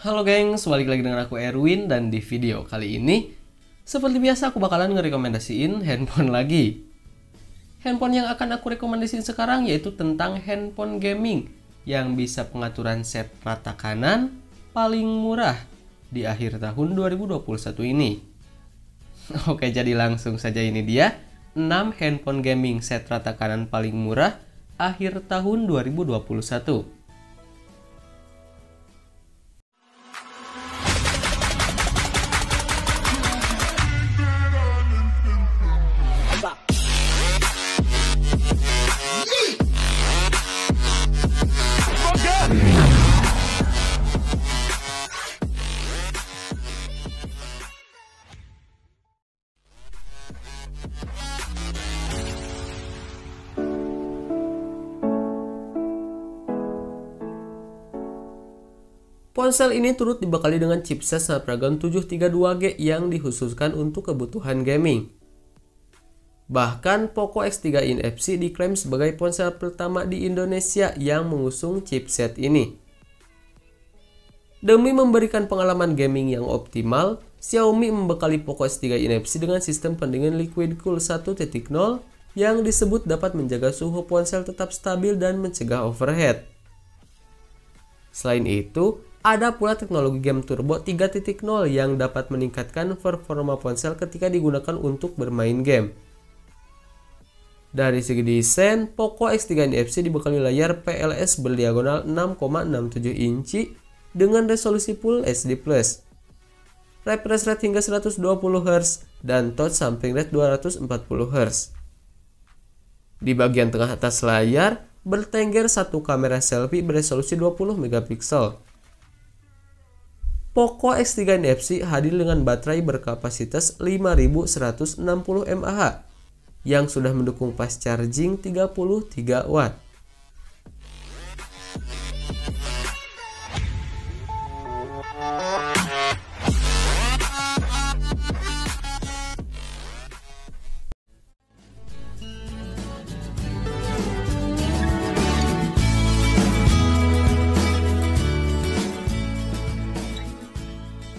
Halo gengs, balik lagi dengan aku Erwin dan di video kali ini seperti biasa aku bakalan ngerekomendasiin handphone lagi. Handphone yang akan aku rekomendasiin sekarang yaitu tentang handphone gaming yang bisa pengaturan set rata kanan paling murah di akhir tahun 2021 ini. Oke, jadi langsung saja ini dia 6 handphone gaming set rata kanan paling murah akhir tahun 2021. Ponsel ini turut dibekali dengan chipset Snapdragon 732G yang dikhususkan untuk kebutuhan gaming. Bahkan Poco X3 NFC diklaim sebagai ponsel pertama di Indonesia yang mengusung chipset ini. Demi memberikan pengalaman gaming yang optimal, Xiaomi membekali Poco X3 NFC dengan sistem pendingin liquid cool 1.0 yang disebut dapat menjaga suhu ponsel tetap stabil dan mencegah overheat. Selain itu, ada pula teknologi game turbo 3.0 yang dapat meningkatkan performa ponsel ketika digunakan untuk bermain game. Dari segi desain, Poco X3 NFC dibekali layar PLS berdiagonal 6,67 inci dengan resolusi Full HD+, refresh rate hingga 120 Hz, dan touch sampling rate 240 Hz. Di bagian tengah atas layar, bertengger satu kamera selfie beresolusi 20 megapiksel. Poco X3 NFC hadir dengan baterai berkapasitas 5160 mAh yang sudah mendukung fast charging 33 Watt.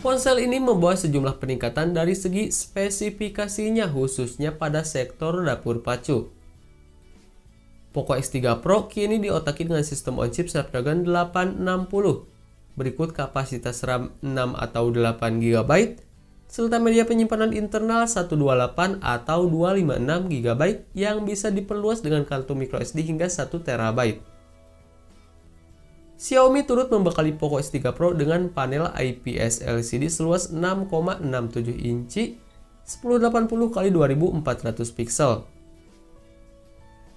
Ponsel ini membawa sejumlah peningkatan dari segi spesifikasinya khususnya pada sektor dapur pacu. Poco X3 Pro kini diotaki dengan sistem on-chip Snapdragon 860, berikut kapasitas RAM 6 atau 8 GB, serta media penyimpanan internal 128 atau 256 GB yang bisa diperluas dengan kartu microSD hingga 1 TB. Xiaomi turut membekali Poco X3 Pro dengan panel IPS LCD seluas 6,67 inci 1080x2400 pixel.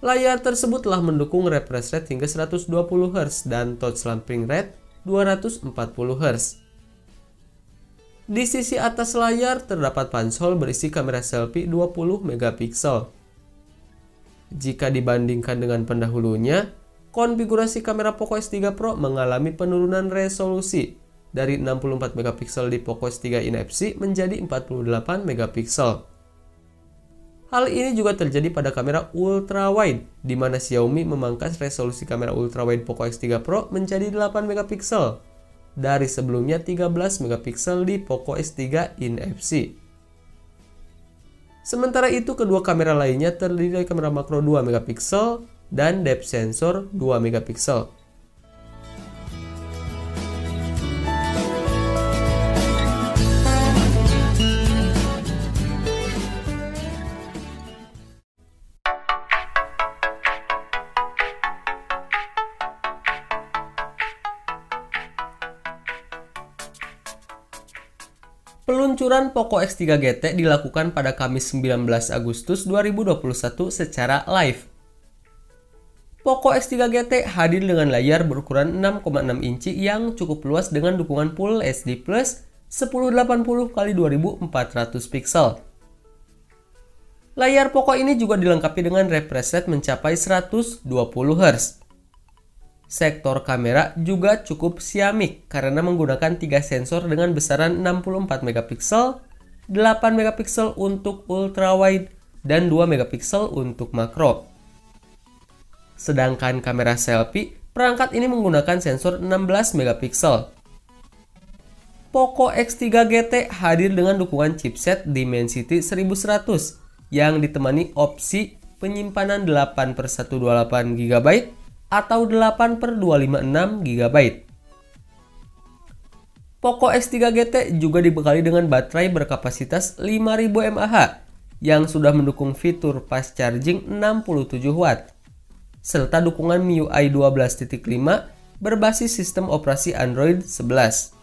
Layar tersebut telah mendukung refresh rate hingga 120 Hz dan touch sampling rate 240 Hz. Di sisi atas layar terdapat punch-hole berisi kamera selfie 20 megapiksel. Jika dibandingkan dengan pendahulunya, konfigurasi kamera Poco X3 Pro mengalami penurunan resolusi dari 64 megapiksel di Poco X3 NFC menjadi 48 megapiksel. Hal ini juga terjadi pada kamera ultrawide, di mana Xiaomi memangkas resolusi kamera ultrawide Poco X3 Pro menjadi 8 megapiksel dari sebelumnya 13 megapiksel di Poco X3 NFC. Sementara itu, kedua kamera lainnya terdiri dari kamera makro 2 megapiksel dan depth sensor 2 megapiksel. Peluncuran Poco X3 GT dilakukan pada Kamis 19 Agustus 2021 secara live. Poco X3 GT hadir dengan layar berukuran 6,6 inci yang cukup luas dengan dukungan Full HD+ 1080x2400 pixel. Layar Poco ini juga dilengkapi dengan refresh rate mencapai 120 Hz. Sektor kamera juga cukup ciamik karena menggunakan 3 sensor dengan besaran 64 megapiksel, 8 megapiksel untuk ultrawide, dan 2 megapiksel untuk makro. Sedangkan kamera selfie, perangkat ini menggunakan sensor 16 megapiksel. Poco X3 GT hadir dengan dukungan chipset Dimensity 1100 yang ditemani opsi penyimpanan 8/128 GB atau 8/256 GB. Poco X3 GT juga dibekali dengan baterai berkapasitas 5000 mAh yang sudah mendukung fitur fast charging 67 Watt serta dukungan MIUI 12.5 berbasis sistem operasi Android 11.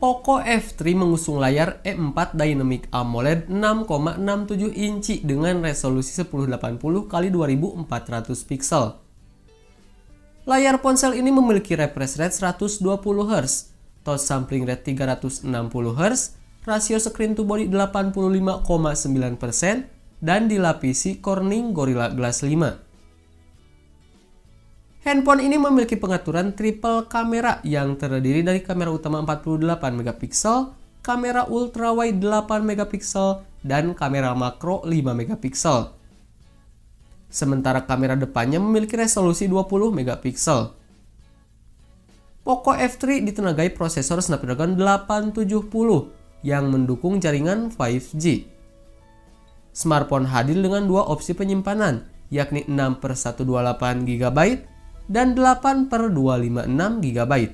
Poco F3 mengusung layar E4 Dynamic AMOLED 6,67 inci dengan resolusi 1080x2400 pixel. Layar ponsel ini memiliki refresh rate 120 Hz, touch sampling rate 360 Hz, rasio screen to body 85,9%, dan dilapisi Corning Gorilla Glass 5. Handphone ini memiliki pengaturan triple kamera yang terdiri dari kamera utama 48 megapiksel, kamera ultrawide 8 megapiksel, dan kamera makro 5 megapiksel. Sementara kamera depannya memiliki resolusi 20 megapiksel. Poco F3 ditenagai prosesor Snapdragon 870 yang mendukung jaringan 5G. Smartphone hadir dengan dua opsi penyimpanan, yakni 6/128 GB dan 8/256 GB.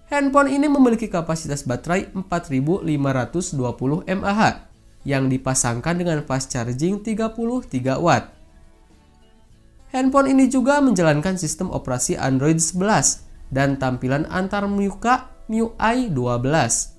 Handphone ini memiliki kapasitas baterai 4520 mAh yang dipasangkan dengan fast charging 33 Watt. Handphone ini juga menjalankan sistem operasi Android 11 dan tampilan antarmuka MIUI 12.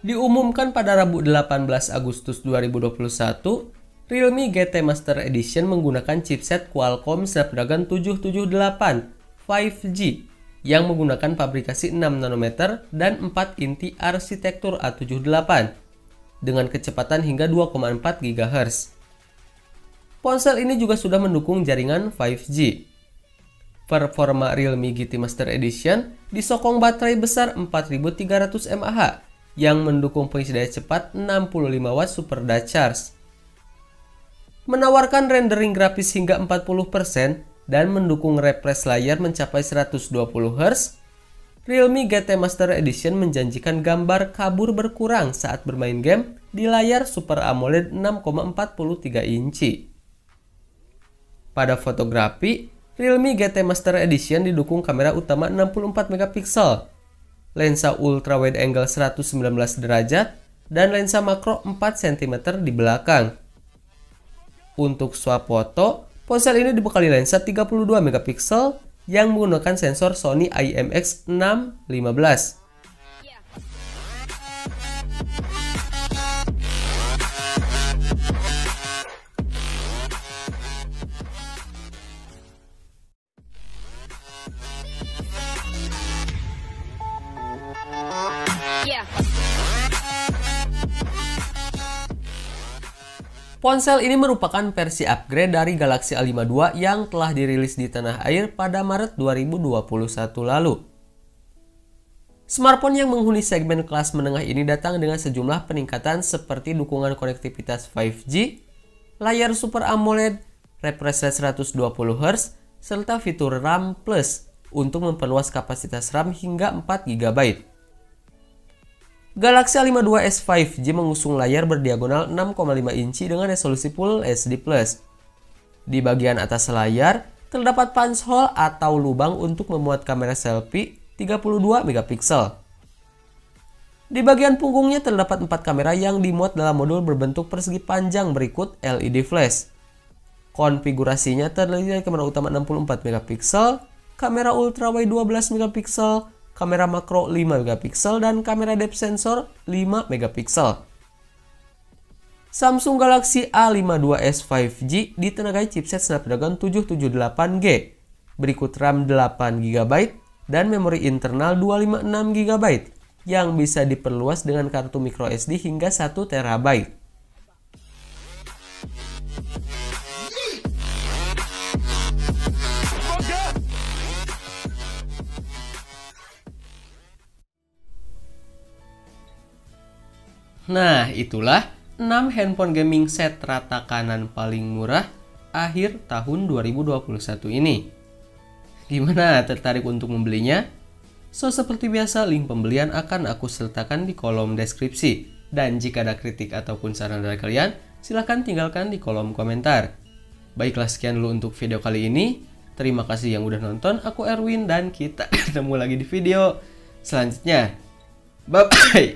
Diumumkan pada Rabu 18 Agustus 2021, Realme GT Master Edition menggunakan chipset Qualcomm Snapdragon 778 5G yang menggunakan fabrikasi 6 nanometer dan 4 inti arsitektur A78 dengan kecepatan hingga 2,4 GHz. Ponsel ini juga sudah mendukung jaringan 5G. Performa Realme GT Master Edition disokong baterai besar 4300 mAh yang mendukung pengisi daya cepat 65 Watt Super Charge. Menawarkan rendering grafis hingga 40% dan mendukung refresh layar mencapai 120 Hz, Realme GT Master Edition menjanjikan gambar kabur berkurang saat bermain game di layar Super AMOLED 6,43 inci. Pada fotografi, Realme GT Master Edition didukung kamera utama 64 megapiksel, lensa ultra wide angle 119 derajat, dan lensa makro 4 cm di belakang. Untuk swap foto, ponsel ini dibekali lensa 32 megapiksel yang menggunakan sensor Sony IMX615. Ponsel ini merupakan versi upgrade dari Galaxy A5 II yang telah dirilis di tanah air pada Maret 2021 lalu. Smartphone yang menghuni segmen kelas menengah ini datang dengan sejumlah peningkatan seperti dukungan konektivitas 5G, layar Super AMOLED, refresh rate 120 Hz, serta fitur RAM Plus untuk memperluas kapasitas RAM hingga 4 GB. Galaxy A5 II S 5G mengusung layar berdiagonal 6,5 inci dengan resolusi Full HD+. Di bagian atas layar, terdapat punch hole atau lubang untuk memuat kamera selfie 32 megapiksel. Di bagian punggungnya terdapat 4 kamera yang dimuat dalam modul berbentuk persegi panjang berikut LED flash. Konfigurasinya terdiri dari kamera utama 64 megapiksel, kamera ultrawide 12 megapiksel, kamera makro 5 megapiksel, dan kamera depth sensor 5 megapiksel. Samsung Galaxy A52s 5G ditenagai chipset Snapdragon 778G. Berikut RAM 8GB dan memori internal 256GB yang bisa diperluas dengan kartu microSD hingga 1TB. Nah, itulah 6 handphone gaming set rata kanan paling murah akhir tahun 2021 ini. Gimana, tertarik untuk membelinya? So, seperti biasa, link pembelian akan aku sertakan di kolom deskripsi. Dan jika ada kritik ataupun saran dari kalian, silahkan tinggalkan di kolom komentar. Baiklah, sekian dulu untuk video kali ini. Terima kasih yang udah nonton. Aku Erwin dan kita ketemu lagi di video selanjutnya. Bye-bye.